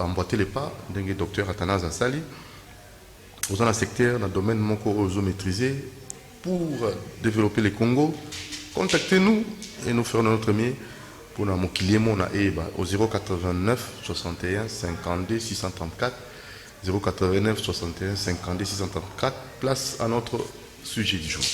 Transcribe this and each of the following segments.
emboîter les pas d'un docteur Athanase Assali. Dans le secteur, dans le domaine moko maîtrisé, pour développer le Congo, contactez-nous et nous ferons notre mieux pour nous au 089 61 52 634 089 61 52 634. Place à notre sujet du jour.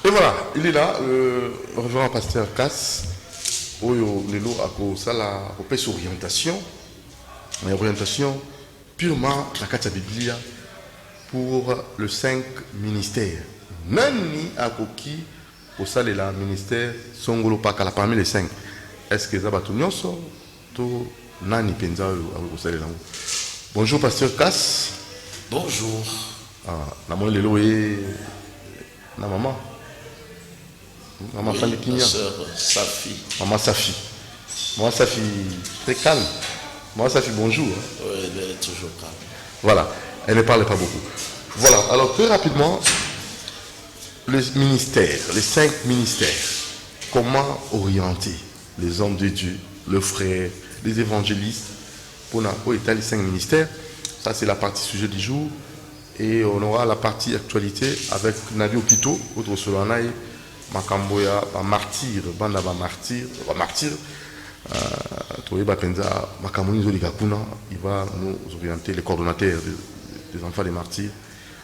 Et voilà, il est là, le révérend pasteur Cass, où il est là, à orientation, une orientation purement la carte Biblia pour le 5 ministères. Nani a koki pour ça le ministère Songolo Pakala parmi les 5. Est-ce que ça va tout nyonso to nani penza au ça là. Bonjour pasteur Cass. Bonjour. Ah, la moi lelo et na maman. Maman Oui, ma soeur Safi. Maman Safi. Maman Safi, très calme. Maman Safi, bonjour. Oui, elle est toujours calme. Voilà, elle ne parle pas beaucoup. Voilà, alors très rapidement, les ministères, les 5 ministères, comment orienter les hommes de Dieu, le frère, les évangélistes, pour étaler les 5 ministères. Ça, c'est la partie sujet du jour. Et on aura la partie actualité avec Nabi Opito, autre Solanaï. Makamboya, martyr, banda martyr, il va nous orienter, les coordonnateurs des enfants des martyrs.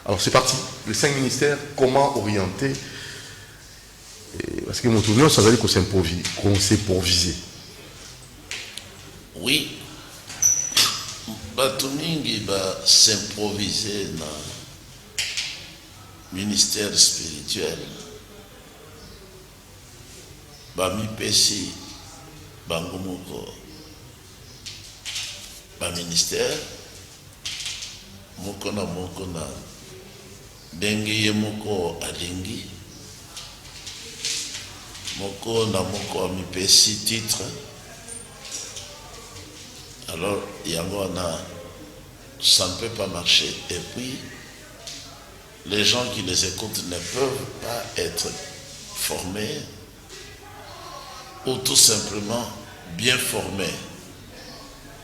Alors c'est parti, les 5 ministères, comment orienter, parce que mon tournoi, ça veut dire qu'on s'improvise. Oui, Batumingi va s'improviser dans le ministère spirituel. Bami pesi bangumoko ba ministère moko na dengi ye moko alingi moko na moko ami pesi titre. Alors yango na ça ne peut pas marcher et puis les gens qui les écoutent ne peuvent pas être formés ou tout simplement bien formés.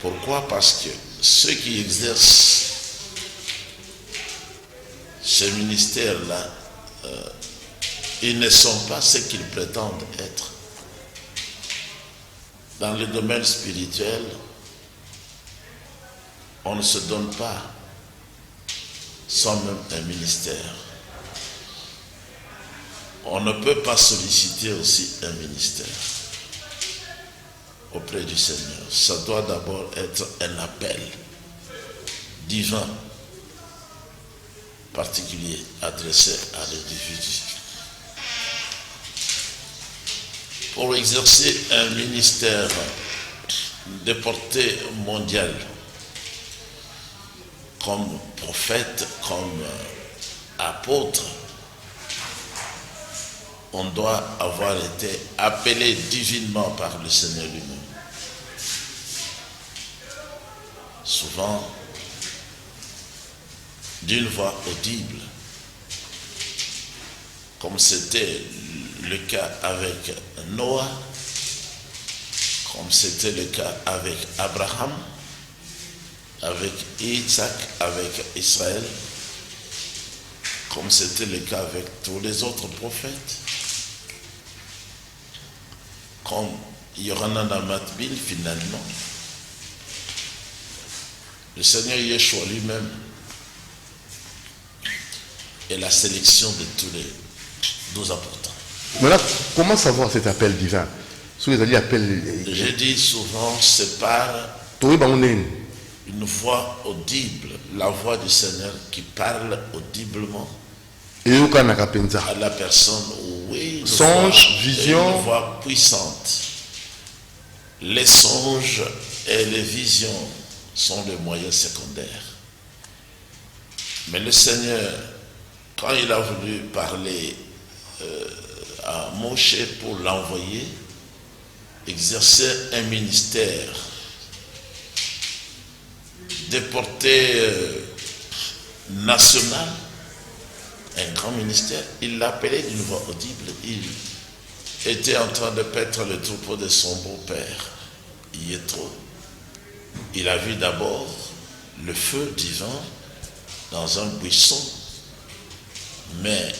Pourquoi? Parce que ceux qui exercent ce ministère-là, ils ne sont pas ce qu'ils prétendent être. Dans le domaine spirituel, on ne se donne pas sans même un ministère. On ne peut pas solliciter aussi un ministère auprès du Seigneur. Ça doit d'abord être un appel divin particulier adressé à l'individu. Pour exercer un ministère de portée mondiale, comme prophète, comme apôtre, on doit avoir été appelé divinement par le Seigneur lui-même. Souvent, d'une voix audible, comme c'était le cas avec Noah, comme c'était le cas avec Abraham, avec Isaac, avec Israël, comme c'était le cas avec tous les autres prophètes. Comme Yohanan Amatbil, finalement, le Seigneur Yeshua lui-même est la sélection de tous les 12 apôtres. Maintenant, comment savoir cet appel divin? Je dis souvent, c'est par une voix audible, la voix du Seigneur qui parle audiblement à la personne. Oui, songe, vision, une voix puissante. Les songes et les visions sont les moyens secondaires. Mais le Seigneur quand il a voulu parler à Moshe pour l'envoyer exercer un ministère de portée nationale, un grand ministère, il l'appelait d'une voix audible. Il était en train de paître le troupeau de son beau-père, Yétro. Il a vu d'abord le feu divin dans un buisson, mais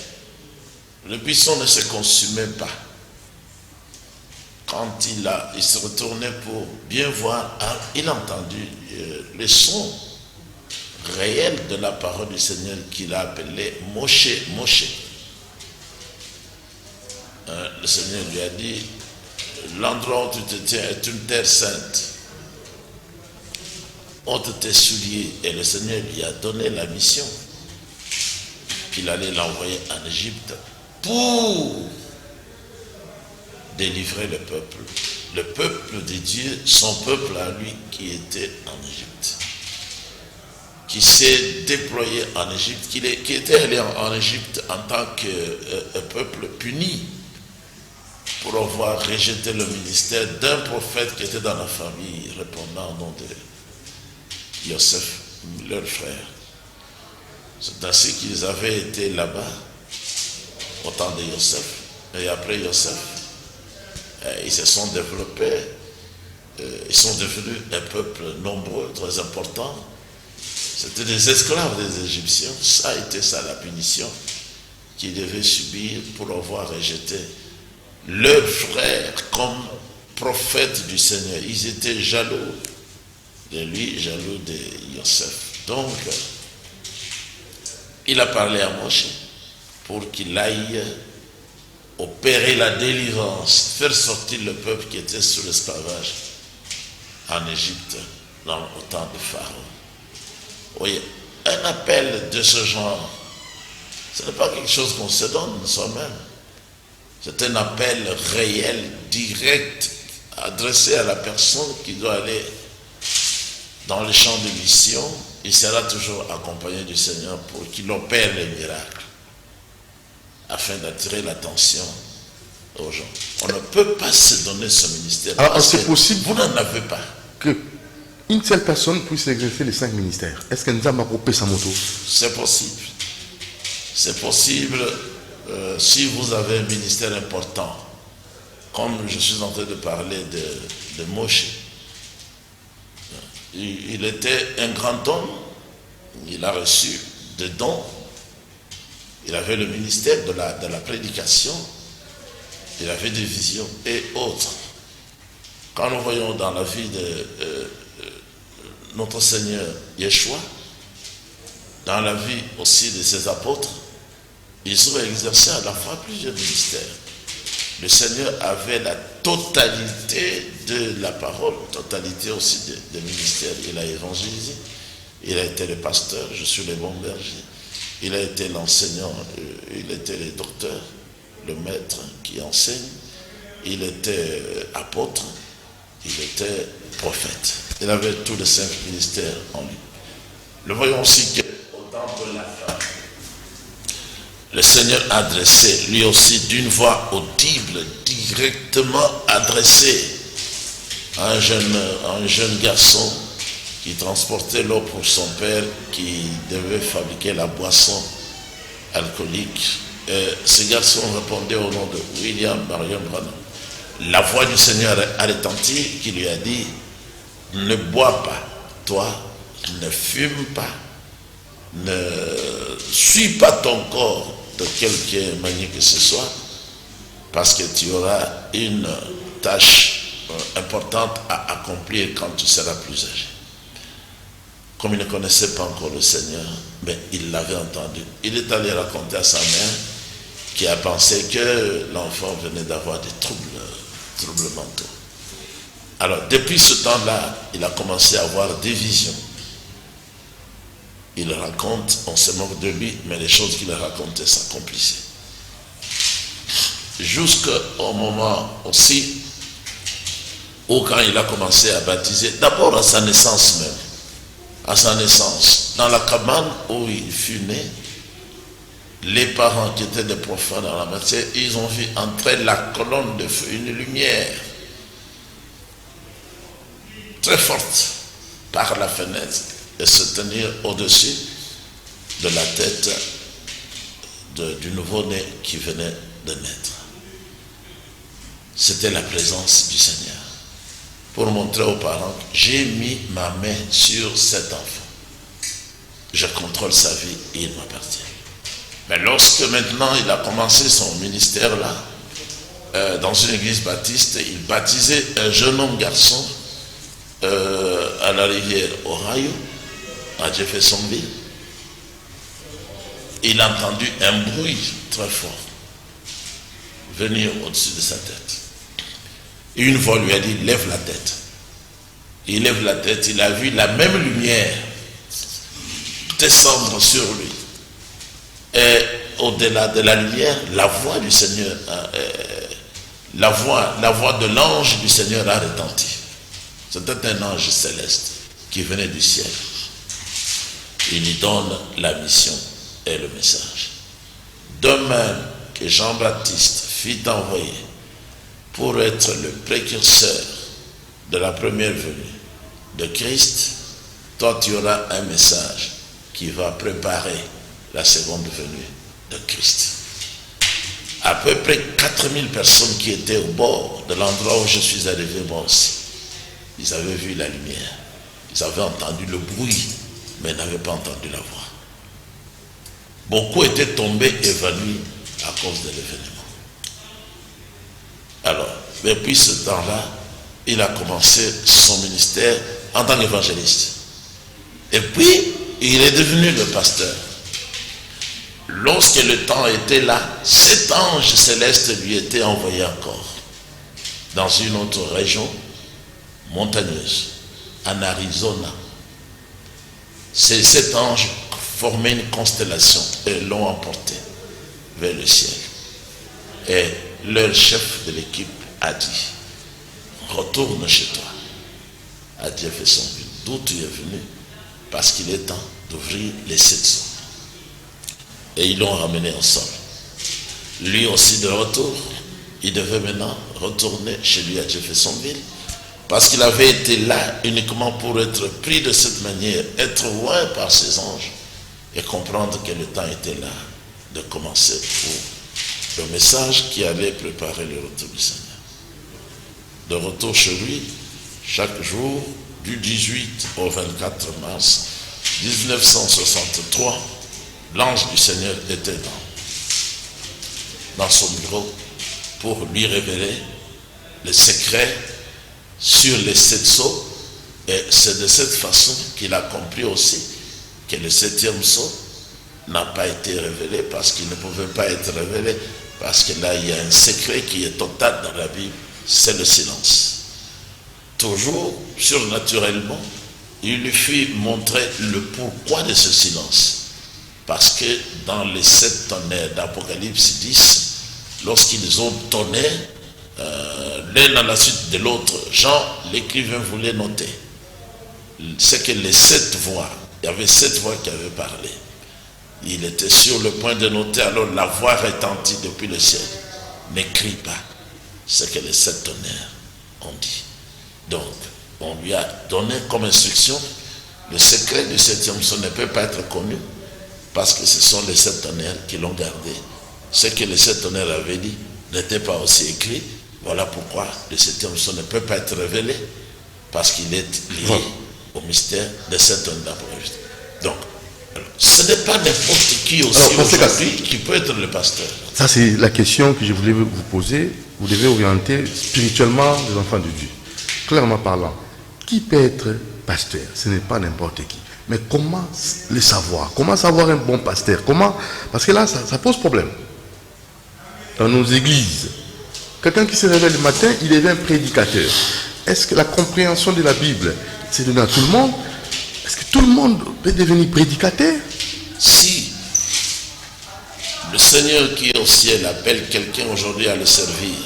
le buisson ne se consumait pas. Quand il se retournait pour bien voir, il a entendu le son réel de la parole du Seigneur qu'il a appelé Moshe, Moshe. Le Seigneur lui a dit, l'endroit où tu te tiens est une terre sainte. Ôte tes souliers. Et le Seigneur lui a donné la mission qu'il allait l'envoyer en Égypte pour délivrer le peuple de Dieu, son peuple à lui qui était en Égypte, qui s'est déployé en Égypte, qui était allé en Égypte en tant que peuple puni pour avoir rejeté le ministère d'un prophète qui était dans la famille, répondant au nom de Yosef, leur frère. C'est ainsi qu'ils avaient été là-bas au temps de Yosef, et après Yosef, ils se sont développés, ils sont devenus un peuple nombreux, très important. C'était des esclaves des Égyptiens. Ça a été ça la punition qu'ils devaient subir pour avoir rejeté leur frère comme prophète du Seigneur. Ils étaient jaloux de lui, jaloux de Yosef. Donc, il a parlé à Moshe pour qu'il aille opérer la délivrance, faire sortir le peuple qui était sous l'esclavage en Égypte, au temps de Pharaon. Oui, un appel de ce genre, ce n'est pas quelque chose qu'on se donne soi-même. C'est un appel réel, direct, adressé à la personne qui doit aller dans le champ de mission. Il sera toujours accompagné du Seigneur pour qu'il opère les miracles, afin d'attirer l'attention aux gens. On ne peut pas se donner ce ministère. Alors, c'est possible. Vous n'en avez pas. Que une seule personne puisse exercer les 5 ministères. Est-ce qu'elle nous a coupé sa moto? C'est possible. C'est possible si vous avez un ministère important, comme je suis en train de parler de Moshe. Il était un grand homme, il a reçu des dons, il avait le ministère de la prédication, il avait des visions et autres. Quand nous voyons dans la vie de notre Seigneur Yeshua, dans la vie aussi de ses apôtres, ils ont exercé à la fois plusieurs ministères. Le Seigneur avait la totalité de la parole, totalité aussi des ministères. Il a évangélisé, il a été le pasteur, je suis le bon berger. Il a été l'enseignant, il était le docteur, le maître qui enseigne. Il était apôtre, il était prophète. Il avait tous les 5 ministères en lui. Nous voyons aussi qu'au temps de la fin, le Seigneur adressait lui aussi d'une voix audible, directement adressée à un jeune garçon qui transportait l'eau pour son père, qui devait fabriquer la boisson alcoolique. Et ce garçon répondait au nom de William Marion Branham. La voix du Seigneur a retenti, qui lui a dit, ne bois pas, toi, ne fume pas, ne suis pas ton corps de quelque manière que ce soit, parce que tu auras une tâche importante à accomplir quand tu seras plus âgé. Comme il ne connaissait pas encore le Seigneur, mais il l'avait entendu. Il est allé raconter à sa mère, qui a pensé que l'enfant venait d'avoir des troubles mentaux. Alors, depuis ce temps-là, il a commencé à avoir des visions. Il raconte, on se moque de lui, mais les choses qu'il racontait s'accomplissaient. Jusqu'au moment aussi où, quand il a commencé à baptiser, d'abord à sa naissance même, à sa naissance, dans la cabane où il fut né, les parents qui étaient des profanes en la matière, ils ont vu entrer la colonne de feu, une lumière très forte par la fenêtre et se tenir au-dessus de la tête du nouveau-né qui venait de naître. C'était la présence du Seigneur pour montrer aux parents: j'ai mis ma main sur cet enfant, je contrôle sa vie et il m'appartient. Mais lorsque maintenant il a commencé son ministère là, dans une église baptiste, il baptisait un jeune homme garçon à la rivière Ohio, à Jeffersonville. Il a entendu un bruit très fort venir au-dessus de sa tête. Et une voix lui a dit: lève la tête. Il lève la tête, il a vu la même lumière descendre sur lui. Et au-delà de la lumière, la voix du Seigneur, la voix de l'ange du Seigneur a retenti. C'était un ange céleste qui venait du ciel. Il lui donne la mission et le message. De même que Jean-Baptiste fut envoyé pour être le précurseur de la première venue de Christ, toi tu auras un message qui va préparer la seconde venue de Christ. À peu près 4000 personnes qui étaient au bord de l'endroit où je suis arrivé moi aussi, ils avaient vu la lumière, ils avaient entendu le bruit, mais n'avaient pas entendu la voix. Beaucoup étaient tombés évanouis à cause de l'événement. Alors, depuis ce temps-là, il a commencé son ministère en tant qu'évangéliste. Et puis, il est devenu le pasteur. Lorsque le temps était là, cet ange céleste lui était envoyé encore dans une autre région montagneuse, en Arizona. Cet ange formait une constellation et l'ont emporté vers le ciel. Et leur chef de l'équipe a dit: retourne chez toi à Jeffersonville, d'où tu es venu, parce qu'il est temps d'ouvrir les 700. Et ils l'ont ramené ensemble. Lui aussi de retour, il devait maintenant retourner chez lui à Jeffersonville, parce qu'il avait été là uniquement pour être pris de cette manière, être loin par ses anges et comprendre que le temps était là de commencer pour le message qui allait préparer le retour du Seigneur. De retour chez lui, chaque jour, du 18 au 24 mars 1963, l'ange du Seigneur était dans son bureau pour lui révéler les secrets sur les 7 sceaux. Et c'est de cette façon qu'il a compris aussi que le 7e sceau n'a pas été révélé, parce qu'il ne pouvait pas être révélé, parce que là il y a un secret qui est total dans la Bible, c'est le silence. Toujours surnaturellement, il lui fit montrer le pourquoi de ce silence. Parce que dans les 7 tonnerres d'Apocalypse 10, lorsqu'ils ont tonné l'un à la suite de l'autre, Jean, l'écrivain, voulait noter. C'est que les 7 voix, il y avait 7 voix qui avaient parlé. Il était sur le point de noter, alors la voix retentit depuis le ciel: n'écris pas ce que les 7 tonnerres ont dit. Donc, on lui a donné comme instruction: le secret du 7e sceau ne peut pas être connu, parce que ce sont les 7 tonnerres qui l'ont gardé. Ce que les 7 tonnerres avaient dit n'était pas aussi écrit. Voilà pourquoi le 7e sceau ne peut pas être révélé, parce qu'il est lié au mystère des 7 tonnerres d'Apocalypse. Donc, ce n'est pas n'importe qui aussi aujourd'hui qui peut être le pasteur. Ça, c'est la question que je voulais vous poser. Vous devez orienter spirituellement les enfants de Dieu. Clairement parlant, qui peut être pasteur? Ce n'est pas n'importe qui. Mais comment le savoir? Comment savoir un bon pasteur? Comment? Parce que là, ça pose problème. Dans nos églises, quelqu'un qui se réveille le matin, il est un prédicateur. Est-ce que la compréhension de la Bible, c'est donné à tout le monde? Est-ce que tout le monde peut devenir prédicateur? Si le Seigneur qui est au ciel appelle quelqu'un aujourd'hui à le servir,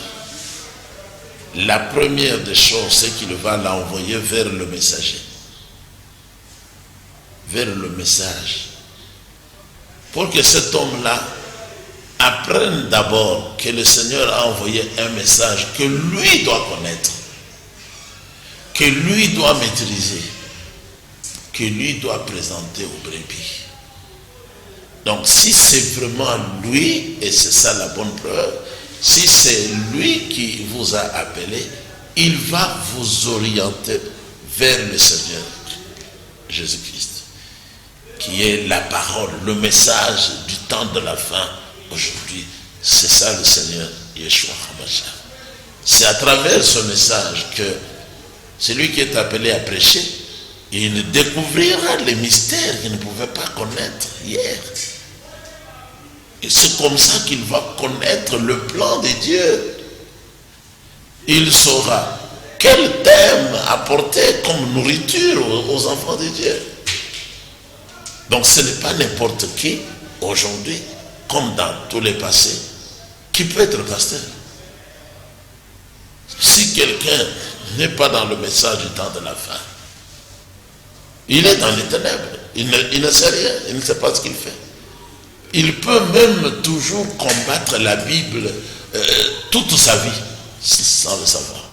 la première des choses, c'est qu'il va l'envoyer vers le messager. Vers le message. Pour que cet homme-là apprenne d'abord que le Seigneur a envoyé un message que lui doit connaître, que lui doit maîtriser, que lui doit présenter aux brebis. Donc si c'est vraiment lui, et c'est ça la bonne preuve, si c'est lui qui vous a appelé, il va vous orienter vers le Seigneur Jésus-Christ, qui est la parole, le message du temps de la fin aujourd'hui. C'est ça le Seigneur Yeshua HaMashiach. C'est à travers ce message que celui qui est appelé à prêcher, il découvrira les mystères qu'il ne pouvait pas connaître hier. Et c'est comme ça qu'il va connaître le plan de Dieu. Il saura quel thème apporter comme nourriture aux enfants de Dieu. Donc ce n'est pas n'importe qui, aujourd'hui, comme dans tous les passés, qui peut être pasteur. Si quelqu'un n'est pas dans le message du temps de la fin, il est dans les ténèbres, il ne sait rien, il ne sait pas ce qu'il fait. Il peut même toujours combattre la Bible toute sa vie, sans le savoir.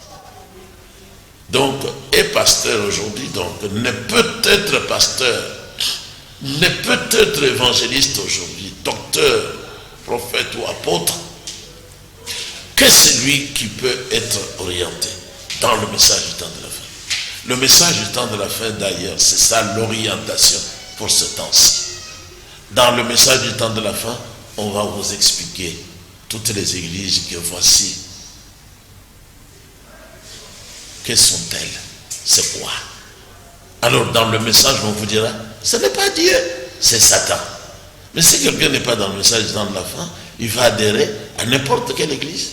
Donc, est pasteur aujourd'hui, donc, ne peut être pasteur, ne peut être évangéliste aujourd'hui, docteur, prophète ou apôtre, que celui qui peut être orienté dans le message du temps de la fin. Le message du temps de la fin, d'ailleurs, c'est ça l'orientation pour ce temps-ci. Dans le message du temps de la fin, on va vous expliquer toutes les églises que voici. Quelles sont-elles? C'est quoi? Alors, dans le message, on vous dira, ce n'est pas Dieu, c'est Satan. Mais si quelqu'un n'est pas dans le message du temps de la fin, il va adhérer à n'importe quelle église,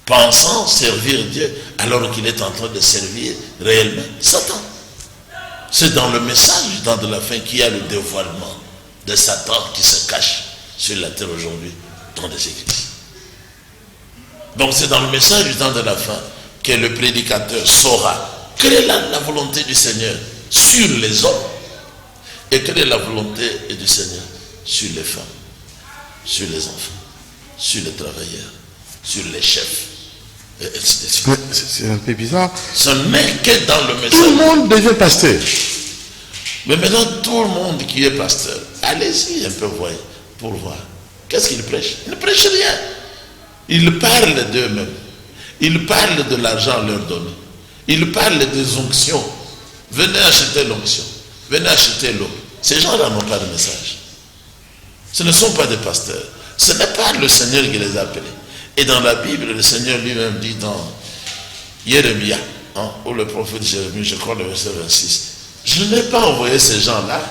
pensant servir Dieu alors qu'il est en train de servir réellement Satan. C'est dans le message du temps de la fin qu'il y a le dévoilement de Satan qui se cache sur la terre aujourd'hui dans les églises. Donc c'est dans le message du temps de la fin que le prédicateur saura quelle est la volonté du Seigneur sur les hommes et quelle est la volonté du Seigneur sur les femmes, sur les enfants, sur les travailleurs, sur les chefs. C'est un peu bizarre. Ce n'est que dans le message. Tout le monde devient pasteur. Mais maintenant, tout le monde qui est pasteur, allez-y un peu voir, pour voir. Qu'est-ce qu'il prêche? Il ne prêche rien. Il parle d'eux-mêmes. Il parle de l'argent leur donné. Il parle des onctions. Venez acheter l'onction. Venez acheter l'eau. Ces gens-là n'ont pas de message. Ce ne sont pas des pasteurs. Ce n'est pas le Seigneur qui les a appelés. Et dans la Bible, le Seigneur lui-même dit dans Jérémie, ou le prophète Jérémie, je crois le verset 26, je n'ai pas envoyé ces gens-là,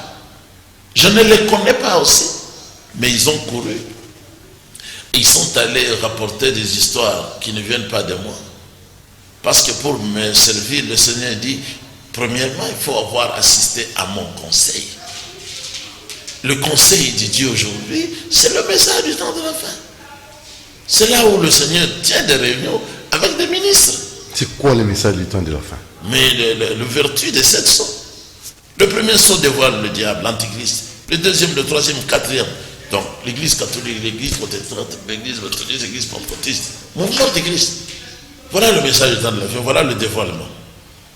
je ne les connais pas aussi, mais ils ont couru. Ils sont allés rapporter des histoires qui ne viennent pas de moi. Parce que pour me servir, le Seigneur dit, premièrement, il faut avoir assisté à mon conseil. Le conseil de Dieu aujourd'hui, c'est le message du temps de la fin. C'est là où le Seigneur tient des réunions avec des ministres. C'est quoi le message du temps de la fin? Mais le vertu des 7 sceaux. Le premier sceau dévoile le diable, l'antichrist. Le deuxième, le troisième, le quatrième. Donc, l'église catholique, l'église protestante, l'église méthodiste, l'église pentecôtiste. Mouvement de Christ. Voilà le message du temps de la fin, voilà le dévoilement.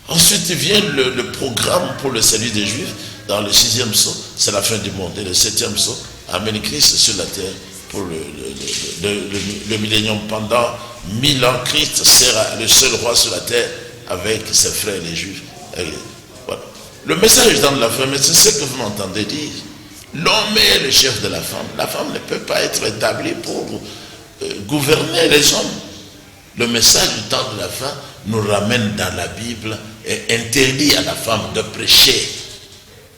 Ensuite vient le programme pour le salut des Juifs. Dans le 6e sceau, c'est la fin du monde. Et le 7e sceau amène Christ sur la terre pour le millénium. Pendant 1000 ans, Christ sera le seul roi sur la terre avec ses frères les Juifs. Et voilà. Le message du temps de la fin, mais c'est ce que vous m'entendez dire. L'homme est le chef de la femme. La femme ne peut pas être établie pour gouverner les hommes. Le message du temps de la fin nous ramène dans la Bible et interdit à la femme de prêcher,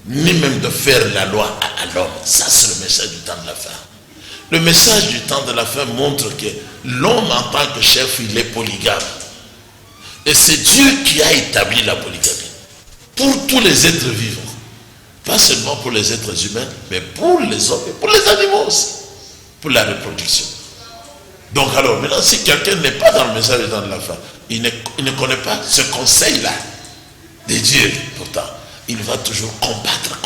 ni même de faire la loi à l'homme. Ça, c'est le message du temps de la fin. Le message du temps de la fin montre que l'homme en tant que chef, il est polygame. Et c'est Dieu qui a établi la polygamie. Pour tous les êtres vivants. Pas seulement pour les êtres humains, mais pour les hommes et pour les animaux aussi. Pour la reproduction. Donc alors, maintenant, si quelqu'un n'est pas dans le message du temps de la fin, il ne connaît pas ce conseil-là de Dieu, pourtant, il va toujours combattre.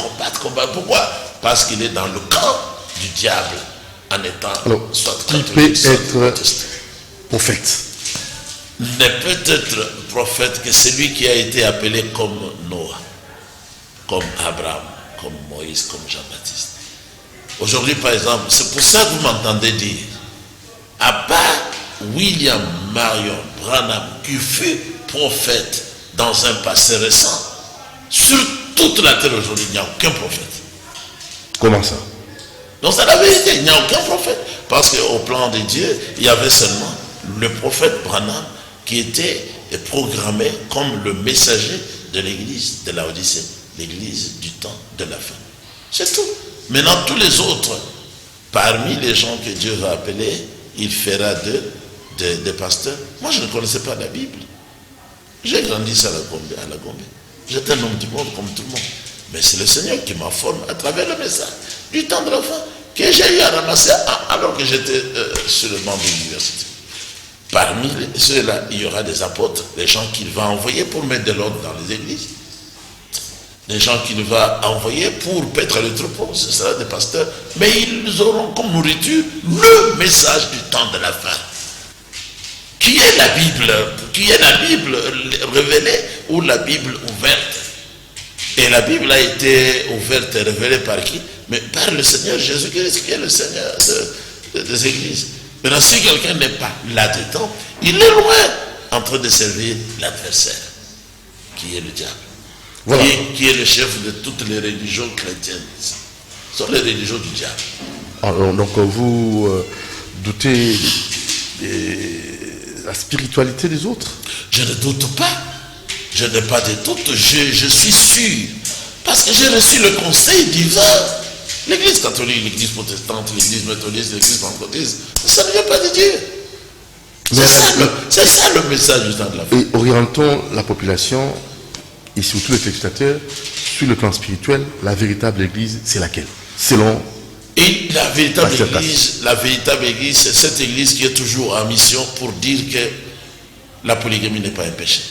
Pourquoi? Parce qu'il est dans le camp du diable. en étant soit qui peut catholique, soit être protestant. prophète? Ne peut être prophète que celui qui a été appelé comme Noah, comme Abraham, comme Moïse, comme Jean-Baptiste. Aujourd'hui, par exemple, c'est pour ça que vous m'entendez dire, à part William Marion Branham, qui fut prophète dans un passé récent, sur toute la terre aujourd'hui, il n'y a aucun prophète. Comment ça? Donc c'est la vérité, il n'y a aucun prophète. Parce qu'au plan de Dieu, il y avait seulement le prophète Branham qui était programmé comme le messager de l'église de Laodicée, l'église du temps de la fin. C'est tout. Maintenant, tous les autres, parmi les gens que Dieu va appeler, il fera des pasteurs. Moi, je ne connaissais pas la Bible. J'ai grandi à la Gombe. J'étais un homme du monde comme tout le monde. Mais c'est le Seigneur qui m'a formé à travers le message du temps de la fin que j'ai eu à ramasser alors que j'étais sur le banc de l'université. Parmi ceux-là, il y aura des apôtres, des gens qu'il va envoyer pour mettre de l'ordre dans les églises. Des gens qu'il va envoyer pour paître le troupeau, ce sera des pasteurs. Mais ils auront comme nourriture le message du temps de la fin. Qui est la Bible? Qui est la Bible révélée ou la Bible ouverte? Et la Bible a été ouverte et révélée par qui? Mais par le Seigneur Jésus-Christ, qui est le Seigneur des églises. Maintenant, si quelqu'un n'est pas là-dedans, il est loin en train de servir l'adversaire, qui est le diable. Voilà. Qui est le chef de toutes les religions chrétiennes. Ce sont les religions du diable. Alors, donc vous doutez de la spiritualité des autres? Je ne doute pas. Je n'ai pas de doute. Je suis sûr. Parce que j'ai reçu le conseil divin. L'église catholique, l'église protestante, l'église méthodiste, l'église pentecôtiste, ça ne vient pas de Dieu. C'est ça le message du temps de la fin. Et orientons la population et surtout les téléspectateurs sur le plan spirituel. La véritable église, c'est laquelle? Selon et la véritable église, c'est cette église qui est toujours en mission pour dire que la polygamie n'est pas un péché.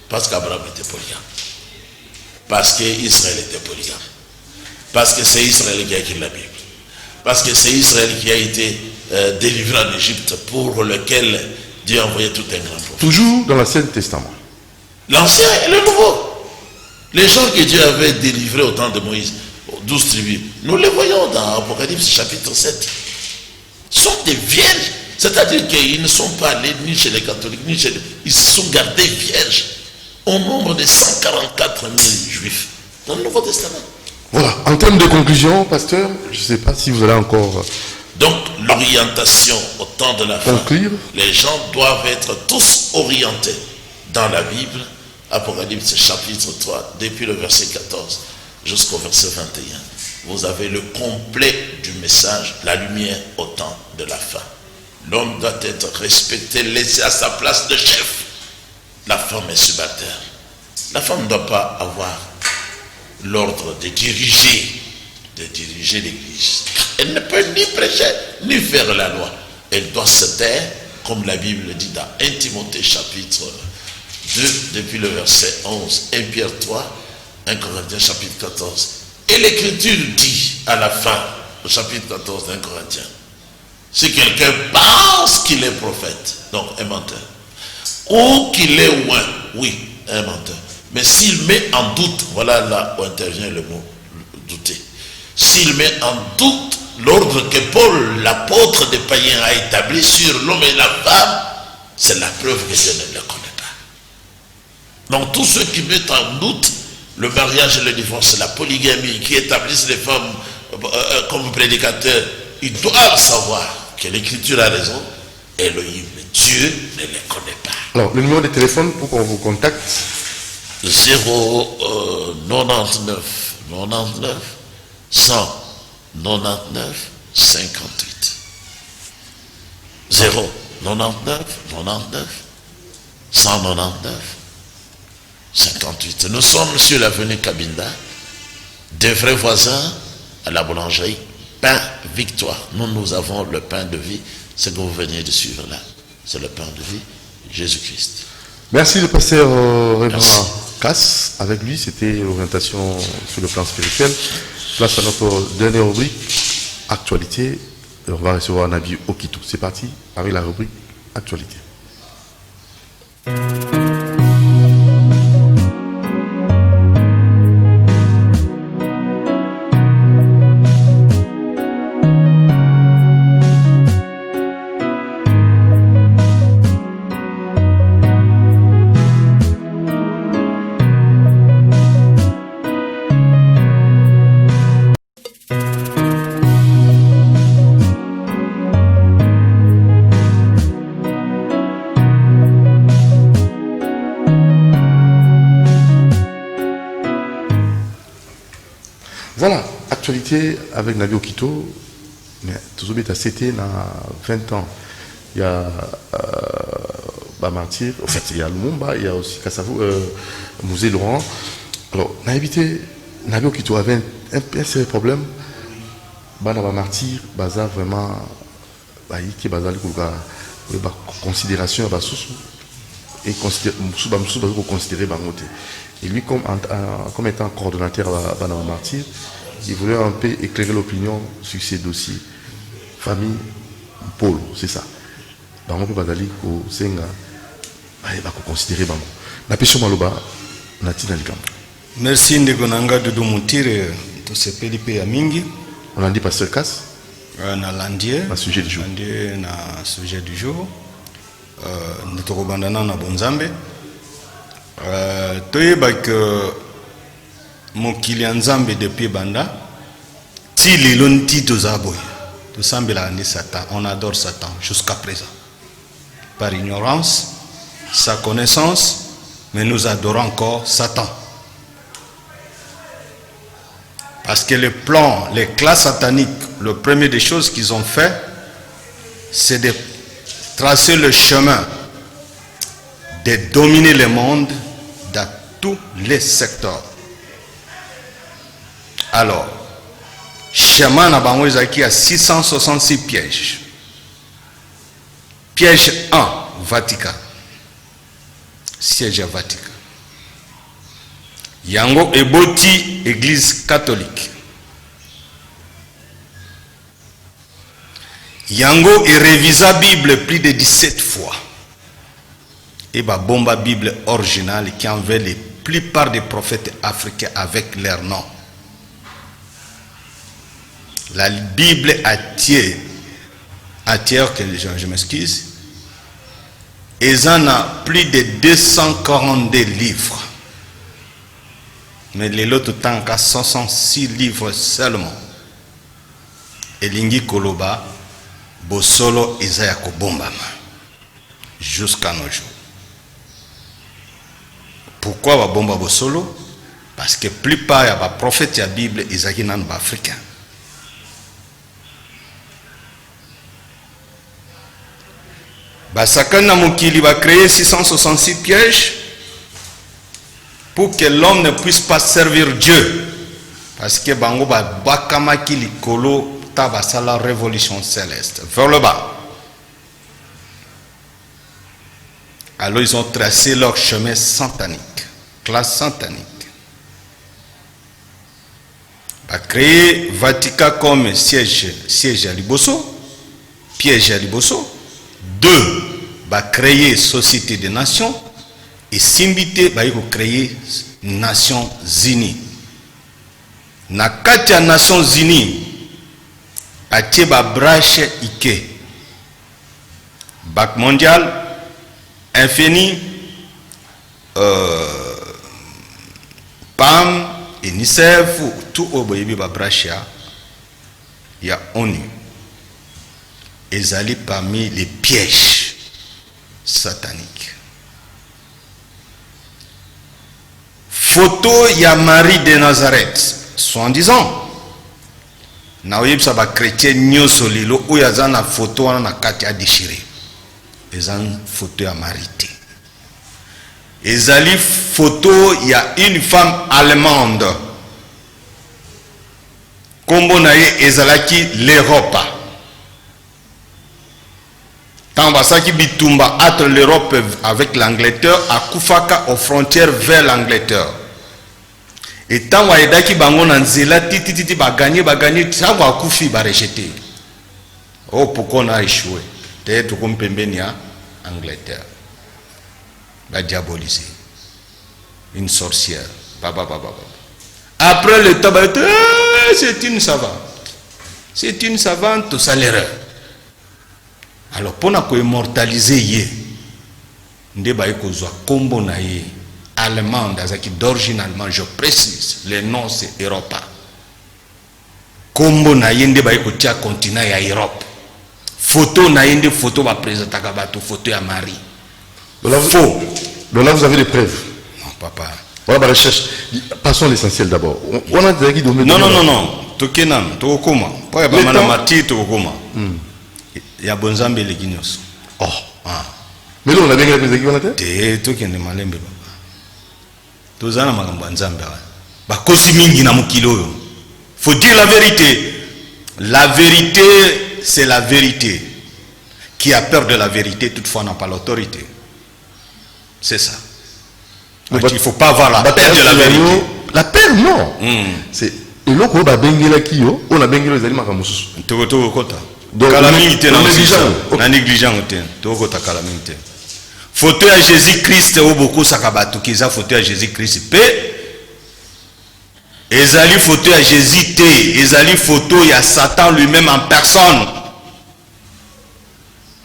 Parce qu'Abraham était polygame. Parce qu'Israël était polygame. Parce que c'est Israël qui a écrit la Bible. Parce que c'est Israël qui a été délivré en Égypte, pour lequel Dieu a envoyé tout un grand prophète. Toujours dans l'Ancien Testament. L'Ancien et le Nouveau. Les gens que Dieu avait délivrés au temps de Moïse, aux 12 tribus, nous les voyons dans Apocalypse chapitre 7. Ce sont des vierges. C'est-à-dire qu'ils ne sont pas allés ni chez les catholiques, ni chez les... Ils se sont gardés vierges au nombre de 144 000 juifs dans le Nouveau Testament. Voilà. En termes de conclusion, pasteur, je ne sais pas si vous allez encore... Donc, l'orientation au temps de la fin, conclure. Les gens doivent être tous orientés dans la Bible. Apocalypse chapitre 3, depuis le verset 14 jusqu'au verset 21. Vous avez le complet du message, la lumière au temps de la fin. L'homme doit être respecté, laissé à sa place de chef. La femme est subalterne. La femme ne doit pas avoir l'ordre de diriger l'église. Elle ne peut ni prêcher, ni faire la loi. Elle doit se taire, comme la Bible dit dans 1 Timothée chapitre 2, depuis le verset 11, 1 Pierre 3, 1 Corinthiens chapitre 14. Et l'Écriture dit à la fin, au chapitre 14 d'un Corinthien, si quelqu'un pense qu'il est prophète, donc un menteur, ou qu'il est loin, oui, un menteur. Mais s'il met en doute, voilà là où intervient le mot douter. S'il met en doute l'ordre que Paul, l'apôtre des païens, a établi sur l'homme et la femme, c'est la preuve que Dieu ne le connaît pas. Donc tous ceux qui mettent en doute le mariage et le divorce, la polygamie, qui établissent les femmes comme prédicateurs, ils doivent savoir que l'Écriture a raison. Elohim, Dieu ne les connaît pas. Alors, le numéro de téléphone pour qu'on vous contacte? 099 99 199 58. 099 99 199 58. Nous sommes sur l'avenue Cabinda, des vrais voisins à la boulangerie Pain Victoire. Nous avons le pain de vie. Ce que vous venez de suivre là, c'est le pain de vie, Jésus-Christ. Merci le pasteur Révérend Casse. Avec lui, c'était l'orientation sur le plan spirituel. Place à notre dernière rubrique, actualité on va recevoir Nabi Okito. C'est parti avec la rubrique Actualité. Voilà, actualité avec Nabi Okito, mais tout ça, c'était dans 20 ans. Il y a Martyr, en fait, il y a Lumumba, il y a aussi Kassavou, Musée Laurent. Alors, Nabi Okito avait un sérieux problème. Martyr, Baza vraiment, qui est Baza, considération, et considérer Bangote. Et lui, comme étant coordonnateur à Banama Martyr, il voulait un peu éclairer l'opinion sur ces dossiers. Famille, Polo, c'est ça. Bango peut bazali ko senga, il va considérer Bango. La question Maloba, Natina Likam. Merci Ndegonanga Doudou Moutire, tout ce PDP à Mingi. On a dit Pasteur Cass. Na Landier. Na sujet du jour. Landier na sujet du jour. Netorobandana na Bonzambe. Toyeba que mokili ya Nzambe depuis banda ti lelo nti tozaboy tosambela ndi Satan, on adore Satan jusqu'à présent par ignorance, sa connaissance, mais nous adorons encore Satan parce que le plan, les classes sataniques, le premier des choses qu'ils ont fait, c'est de tracer le chemin de dominer le monde dans tous les secteurs. Alors, chemin na bango ezaki à 666 pièges. Piège 1, Vatican. Siège à Vatican. Yango eboti église catholique. Yango et révisa Bible plus de 17 fois. Et ba bomba Bible originale qui enlevait les plupart des prophètes africains avec leur nom. La Bible attire que je m'excuse, ils en ont plus de 242 livres. Mais les autres temps qu'à 106 livres seulement. Et Lingi Koloba, Bosolo Isaiah Kobombama. Jusqu'à nos jours. Pourquoi va bomba Bosolo? Parce que plupart des prophètes de la Bible, ils sont africains. Basakana Mokili va créer 666 pièges pour que l'homme ne puisse pas servir Dieu. Parce que Bango va bakamaki likolo tabasa la révolution céleste. Vers le bas. Alors ils ont tracé leur chemin satanique. Classe satanique. Va créer Vatican comme siège à Liboso. Piège à Liboso. 2, va créer Société des Nations et Simbité va créer Nations Unies. Na katia Nations Unies, atie ba branche Ike, Bac mondial, infini, PAM, UNICEF, tout au boyebi ba branche ya ONU. Ils allaient parmi les pièges sataniques. Photo ya Marie de Nazareth, soi-disant. Na oyeb sa ba chrétien nyoso lilo ou ya zana photo wana na kati a déchiré. Ezan photo ya Marie te. Ezali photo ya une femme allemande. Kombo na ye ezalaki l'Europe. Tambasaki bitumba entre l'Europe avec l'Angleterre à Koufaka aux frontières vers l'Angleterre. Et tant waedaki bango na nzela titi ba gagner tango akufi ba rejeter. Oh, pourquoi on a échoué? Peut-être qu'on peut venir en Angleterre. Va diaboliser. Une sorcière. Après le tabac, c'est une savante. C'est une savante, ça l'erreur. Alors, pour nous immortaliser, nous avons combo allemand, d'origine allemande, je précise, le nom c'est Europa. Combo na yende ba ko tia continent ya Europe. Photo na yende photo va présenter kabato photo ya Marie. Faux. Donc là vous avez des preuves. Non papa. Voilà la recherche. Passons à l'essentiel d'abord. On a dit non. Tokenam, tokoma. Pas ya ba mana mati tokoma. Il y a bonzambe les guignos. Oh. Ah. Mais là on a bien les équipes on a té tokende malembe papa. Tozana makambo nzambe wa. Ba kosi mingi na mukilo yo. Faut dire la vérité. La vérité, c'est la vérité. Qui a peur de la vérité, toutefois n'a pas l'autorité. C'est ça. Donc, il ne faut pas avoir la peur de la vérité. La peur, non. C'est. Et là, on a bengela qui yo, on a bengela les aliments comme ça. Togo kota. Donc, calamité na négligent. Togo kota calamité. Photo à Jésus-Christ, ou beaucoup sakabatou qui a photo à Jésus-Christ. Ezali photo à Jésus té, ezali photo à Satan lui-même en personne.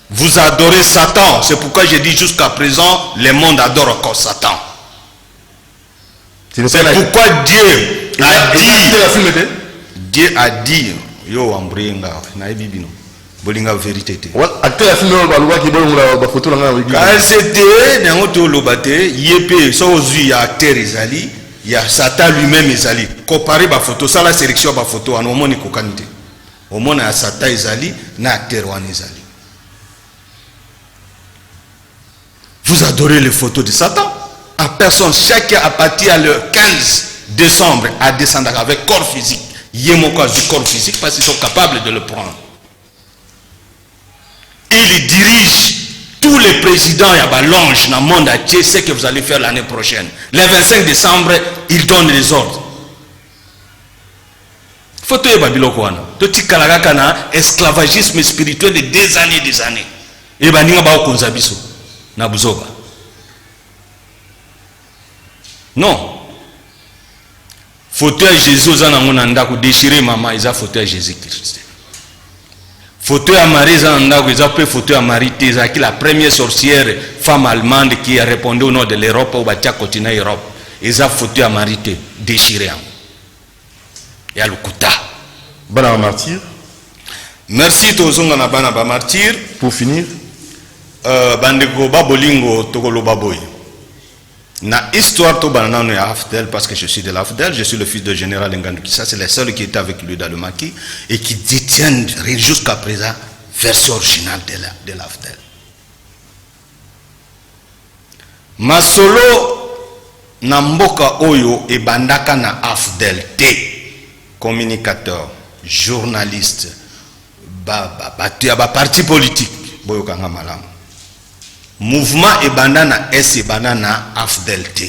Vous adorez Satan, c'est pourquoi j'ai dit jusqu'à présent, le monde adore encore Satan. C'est pourquoi Dieu a dit, Dieu a dit, yo ambringa, na ebibino, bolinga vérité té. Acteur la film ba loba ki bon la photo la nga. Quand c'était na ngoto lobate, yepé so ozu ya acteur ezali. Il y a Satan lui-même ezali. Comparé ba photo, ça la sélection ba photo en omoni kokanite. Omoni a Satan ezali na acteur wan ezali. Vous adorez les photos de Satan en personne. Chacun à partir le 15 décembre à descendre avec corps physique. Yémoko du corps physique parce qu'ils sont capables de le prendre. Il dirige tous les présidents, il y a l'ange dans le monde entier, c'est ce que vous allez faire l'année prochaine. Le 25 décembre, il donne les ordres. Photo est babilokwana. Toti kalagakana esclavagisme spirituel de des années. Et baninga ba konzabiso na buzoba. Non. Photo à Jésus aux anangonanda ko déchirer maman, ils a photo à Jésus-Christ. Photo à Marie Zanda, ils ont photo à Marie Teza, qui est la première sorcière femme allemande qui a répondu au nom de l'Europe au Batia continent Europe. Ils ont photo à Marie Teza, déchirée. Et à l'Ukuta. Bana martyr. Merci Tozonga na bana ba martyr. Pour finir. Bandeko Babolingo Togolo Baboy. Na histoire to banana no Afdel parce que je suis de l'Afdel, je suis le fils de général Ngandu Kissa, c'est le seul qui était avec lui dans le maquis et qui détient jusqu'à présent version originale de l'Afdel. Masolo na mboka oyo e bandaka na Afdel te, communicateur, journaliste, parti politique, boyoka nga malamu. Mouvement ebanda na S ebanda na Afdel te.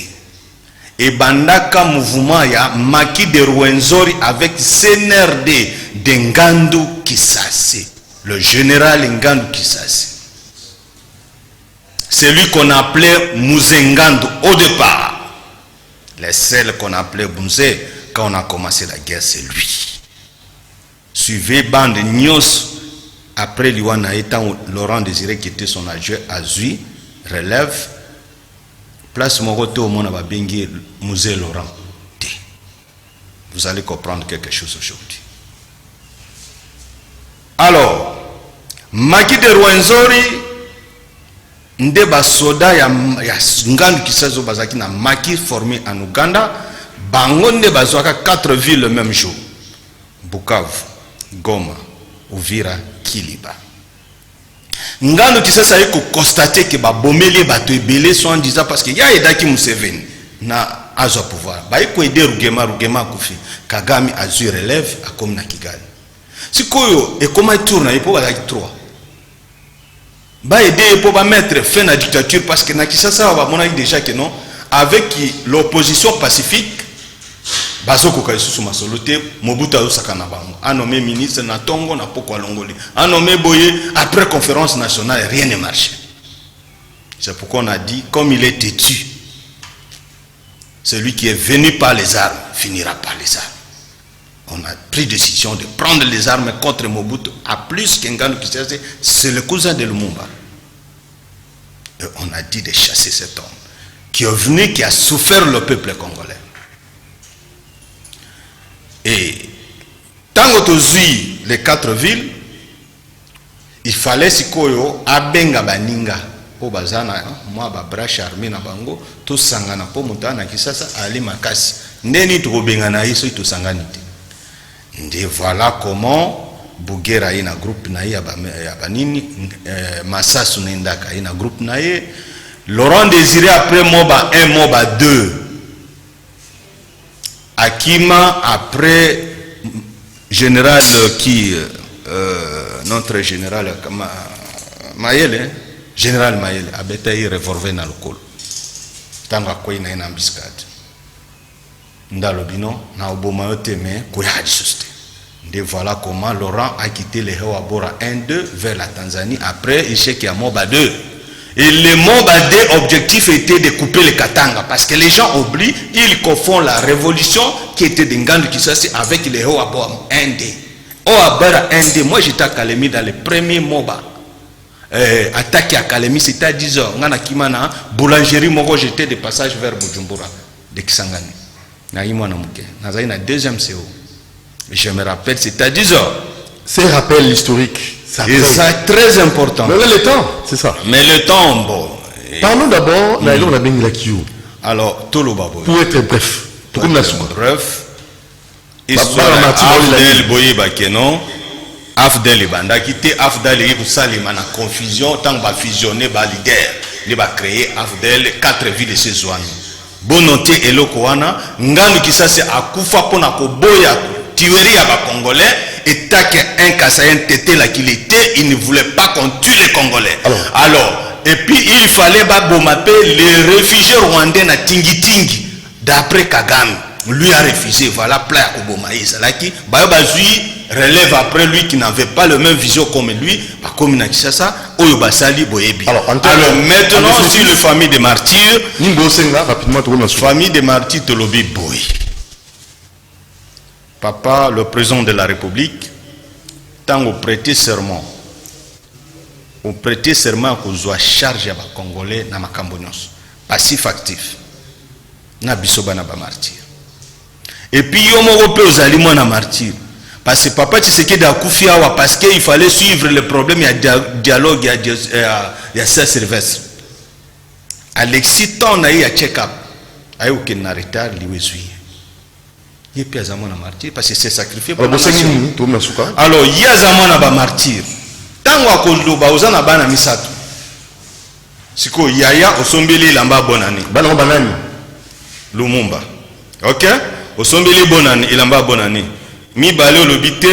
Ebandaka mouvement ya Maki de Rwenzori avec CNRD de Ngandu Kisase, le général Ngandu Kisase. C'est lui qu'on appelait Muzengandu au départ. Les seuls qu'on appelait Bunze quand on a commencé la guerre, c'est lui. Suivez bande Nyos. Après Liwana étant Laurent Désiré qui était son adjoint à Zui, relève, place mon côté au monde à Bengi Musée Laurent. Vous allez comprendre quelque chose aujourd'hui. Alors, Maki de Rwenzori, Ndeba Soda ya Ngandu Kisazo Bazaki na Maki formé en Ouganda, Bangonde Bazwaka 4 villes le même jour. Bukavu, Goma, Uvira, Kiliba. Ngandu Kisasa yeko constater que ba bomeli bato ebele sont en disant parce que ya edaki Museveni na azwa pouvoir. Ba yeko aider Rugema kufi. Kagame azui relève a comme na Kigali. Sikoyo et comment tourne et pour bazaki 3. Ba aider pour ba mettre fin à la dictature parce que na Kisasa ba mona déjà que non avec l'opposition pacifique Bazoko kaisusu masolote, Mobutu azosaka na bango. A nommé ministre na Tongo na Poko Longoli. A nommé Boye, après conférence nationale, rien ne marchait. C'est pourquoi on a dit, comme il est têtu, celui qui est venu par les armes finira par les armes. On a pris décision de prendre les armes contre Mobutu à plus qu'Ngannou Kisese, c'est le cousin de Lumumba. Et on a dit de chasser cet homme qui est venu, qui a souffert le peuple congolais. Et tant que tu les 4 villes, il fallait sikoyo abenga baninga po bazana moi ba brache armée na bango to sangana po mutana Kisasa ali makasi ndeni to benga na iso to sangani te. Nde voilà comment Bugera ina groupe na ya banini Masasu nendaka ina groupe na ye Laurent Désiré après Moba 1 Moba 2 Akima après général qui notre général Mayele général Mayele abetayi revolver na lokolo tanga ko ina ina biscade ndalobino na oboma oteme ko ya juste. Et voilà comment Laurent a quitté les Hewabora 1-2 vers la Tanzanie après échec à Moba 2. Et le Moba 2 objectif était de couper le Katanga parce que les gens oublient, ils confondent la révolution qui était de Ngannou Kisase avec les Hewabora 1-2. Hewabora 1-2, moi j'étais à Kalemi dans le premier Moba. Attaqué à Kalemi, c'était à 10h. Ngana Kimana, boulangerie, moi j'étais de passage vers Bujumbura, de Kisangani. Naïmouana Mouké. Nazaï na deuxième CO. Je me rappelle, c'était à 10h. C'est un rappel historique. C'est très important. Mais le temps, c'est ça. Mais le temps, bon. Parlons d'abord de la Bengi Kiou. Alors, tout le babo. Pour être bref. Bref. Histoire Afdel Boye Bakeno. Afdel Banda quitté Afdel et Salima na confusion. Tant que fusionner, leader. Il va créer Afdel 4 villes de ses oignons. Bonnoté et Lokoana. Ngannou Kisase a Koufa Pona Koboya. Tuerie à Congolais et tac un Kassayen tété là qu'il était, il ne voulait pas qu'on tue les Congolais. Alors et puis il fallait bombarder les réfugiés rwandais na Tingi Tingi d'après Kagame. Lui a refusé, voilà plein à Kobomaïs. Là qui Bayobazui relève après lui qui n'avait pas le même vision comme lui, comme Nakisasa, Oyobasali Boyebi. Alors maintenant sur les familles des martyrs, famille des martyrs Tolobi Boy. Papa, le président de la République, tant au prêter serment, qu'on soit chargé à Congolais na Makambonyos, passif actif, na bisoba na ba martyr. Et puis yomo européen aux aliments na martyr, parce que papa tu sais que d'Akufia parce qu'il fallait suivre le problème, il y a dialogue, il y a ça Sylvestre. Alexis tant na ya check-up, aïe aucun retard liwezui. Il y a un martyr parce que c'est sacrifié pour la nation. Alors il y a un martyr. Tant que vous avez un misato. Si vous avez un osombeli lamba bonani. Banani. Lumumba. Ok? Osombeli bonani ilamba bonani. Mi balé lobité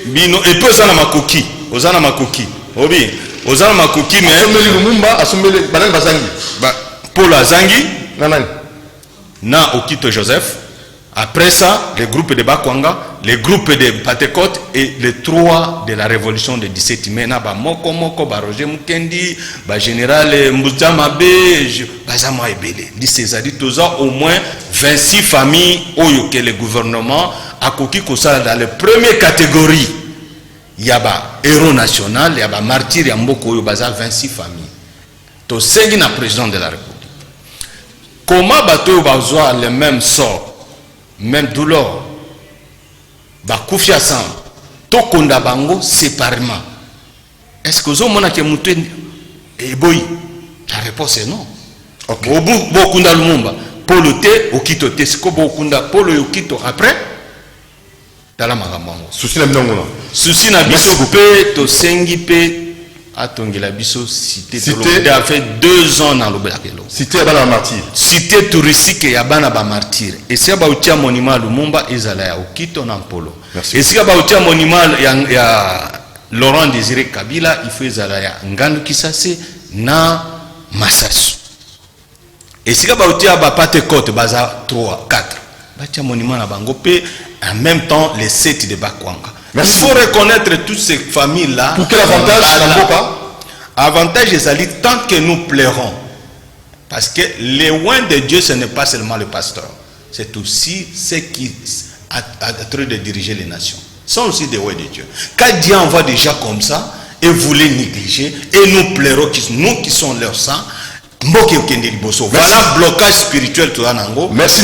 bino et puis osana makoki. Osana makoki. Obi. Osana makoki mais. Osombeli Lumumba, osombeli banani bazangi. Paul Azangi. Nanani. Na Okito Joseph. Après ça, les groupes de Bakwanga, les groupes de Patekote et les 3 de la révolution de 17 mai. Ba Moko Moko, ba Roger Mukendi, ba Général Mbouzamabe, Bazama Ebele. C'est-à-dire au moins 26 familles que le gouvernement a coquille dans les premières catégories. Il y a ba héros national, il y a ba martyr, il y a Mboko, 26 familles. To c'est le président de la République. Comment bateau va avoir le même sort? Même douleur, Bakufia Sam, Tokonda Bango séparément. Est-ce que vous avez monté et boy? La réponse est non. Bokunda Lumumba, Polo Te, Okito Te, Siko Bokunda, Polo Yokito après, Tala Magamango. Souci na binongo. Souci na biso pe, to sengi pe, Atongela biso cité Tolobé a fait 2 ans dans le Blakelo. Cité Abana martyr. Cité touristique et Abana ba martyr. Et si abautia monument Lumumba ezala ya Okito na Polo. Et si abautia monument ya Laurent Désiré Kabila, il faut ezala ya Ngannou Kisase na Masasu. Et si abautia ba Patekote baza 3 4. batia monument na bango pe en même temps les 7 de Bakwanga. Merci. Il faut reconnaître toutes ces familles là. Pour quel avantage avantage les alliés tant que nous plairons. Parce que les loin de Dieu, ce n'est pas seulement le pasteur. C'est aussi ceux qui a train de diriger les nations. Sont aussi des loin de Dieu. Quand Dieu envoie des gens comme ça, et vous les négligez, et nous plairons, nous qui sommes leur sang, voilà blocage spirituel tout nango. Merci.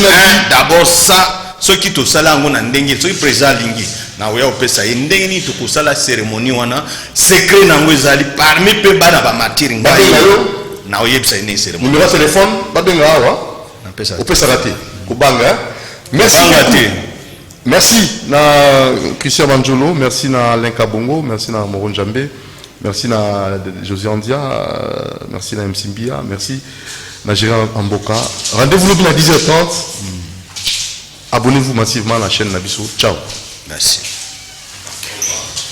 D'abord ça, ceux qui tout ça là on ndenge, ceux qui présent lingi. Na oya opesa ndenge ni tout ça la cérémonie wana secret nango ezali parmi pe bana ba martyr ngai. Na oya opesa ni cérémonie. Numéro téléphone badenga awa. Na pesa. Opesa raté. Kubanga. Merci. Merci na Christian Manjolo, merci na Alain Kabongo, merci na Moron Jambe. Merci na José Andia, merci na Msimbia, merci na Gérard Amboka. Rendez-vous à 10h30. Abonnez-vous massivement à la chaîne Nabiso. Ciao. Merci.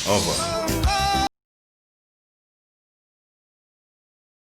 Au revoir.